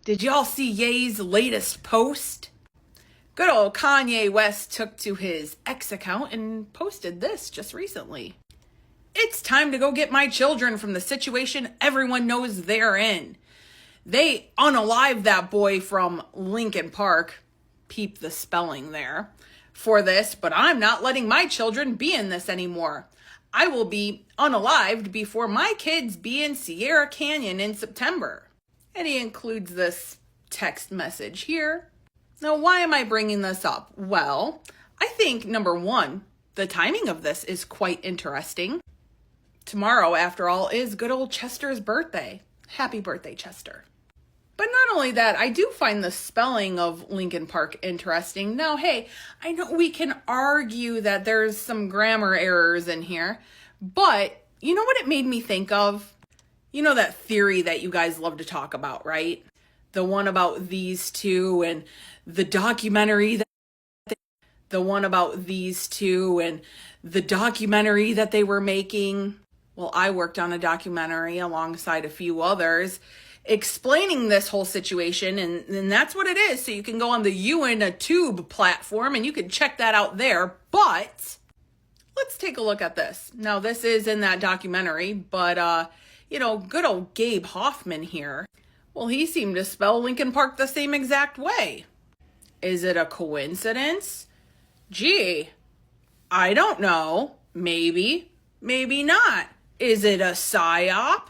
Did y'all see Ye's latest post? Good old Kanye West took to his X account and posted this just recently. It's time to go get my children from the situation everyone knows they're in. They unalived that boy from Linkin Park, peep the spelling there, for this, but I'm not letting my children be in this anymore. I will be unalived before my kids be in Sierra Canyon in September. And he includes this text message here. Now, why am I bringing this up? Well, I think, number one, the timing of this is quite interesting. Tomorrow, after all, is good old Chester's birthday. Happy birthday, Chester. But not only that, I do find the spelling of Linkin Park interesting. Now, hey, I know we can argue that there's some grammar errors in here, but you know what it made me think of? You know that theory that you guys love to talk about, right? The one about these two and the documentary the one about these two and the documentary that they were making. Well, I worked on a documentary alongside a few others explaining this whole situation, and that's what it is. So you can go on the You in a Tube platform and you can check that out there. But let's take a look at this. Now, this is in that documentary, but good old Gabe Hoffman here. Well, he seemed to spell Linkin Park the same exact way. Is it a coincidence? Gee, I don't know. Maybe, maybe not. Is it a PSYOP?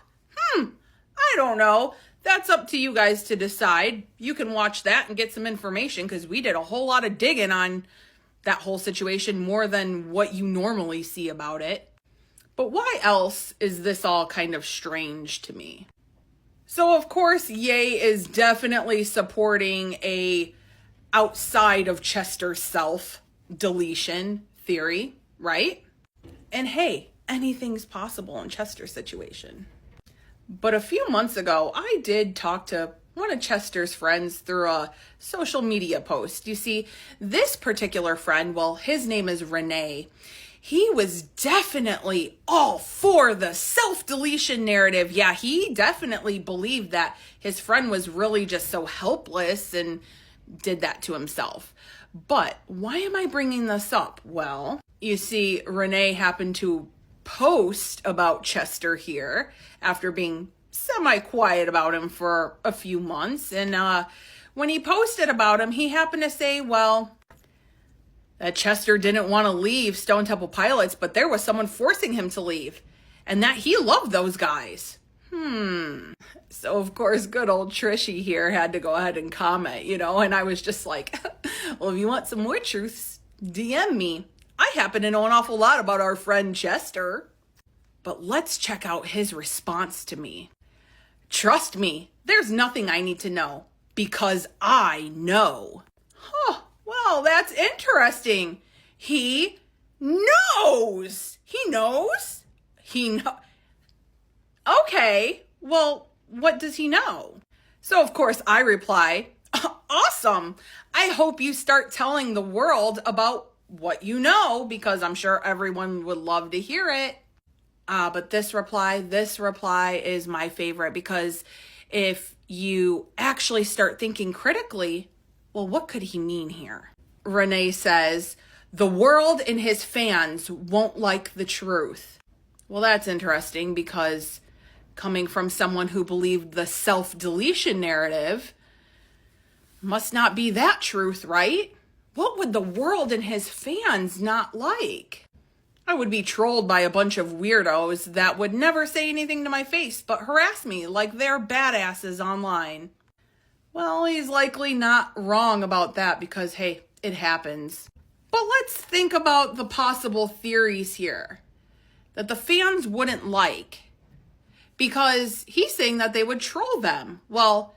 I don't know. That's up to you guys to decide. You can watch that and get some information because we did a whole lot of digging on that whole situation, more than what you normally see about it. But why else is this all kind of strange to me? So, of course, Ye is definitely supporting a outside of Chester's self deletion theory, right? And hey, anything's possible in Chester's situation. But a few months ago, I did talk to one of Chester's friends through a social media post. You see, this particular friend, well, his name is Renee. He was definitely all for the self-deletion narrative. Yeah, he definitely believed that his friend was really just so helpless and did that to himself. But why am I bringing this up? Well, you see, Renee happened to post about Chester here after being semi-quiet about him for a few months. And when he posted about him, he happened to say, well, that Chester didn't want to leave Stone Temple Pilots, but there was someone forcing him to leave, and that he loved those guys. So, of course, good old Trishy here had to go ahead and comment, and I was just like, well, if you want some more truths, DM me. I happen to know an awful lot about our friend Chester. But let's check out his response to me. Trust me, there's nothing I need to know, because I know. Well, that's interesting. He knows. He knows? Okay, well, what does he know? So, of course, I reply, awesome. I hope you start telling the world about what you know, because I'm sure everyone would love to hear it. But this reply is my favorite, because if you actually start thinking critically, well, what could he mean here? Renee says, the world and his fans won't like the truth. Well, that's interesting, because coming from someone who believed the self-deletion narrative, must not be that truth, right? What would the world and his fans not like? I would be trolled by a bunch of weirdos that would never say anything to my face but harass me like they're badasses online. Well, he's likely not wrong about that, because, hey, it happens. But let's think about the possible theories here that the fans wouldn't like, because he's saying that they would troll them. Well,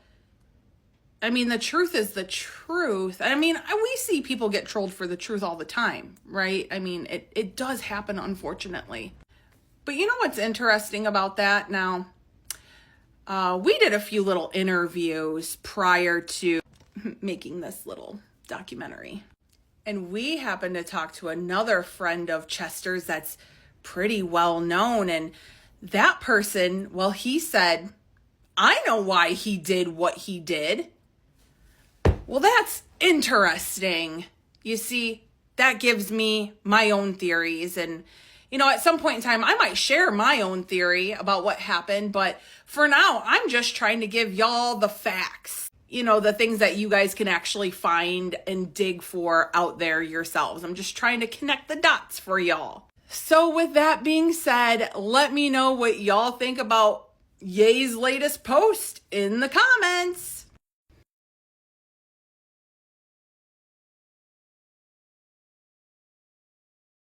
I mean, the truth is the truth. I mean, we see people get trolled for the truth all the time, right? I mean, it does happen, unfortunately. But you know what's interesting about that? Now, we did a few little interviews prior to making this little documentary. And we happened to talk to another friend of Chester's that's pretty well known. And that person, well, he said, I know why he did what he did. Well, that's interesting. You see, that gives me my own theories. And, at some point in time, I might share my own theory about what happened. But for now, I'm just trying to give y'all the facts. The things that you guys can actually find and dig for out there yourselves. I'm just trying to connect the dots for y'all. So with that being said, let me know what y'all think about Ye's latest post in the comments.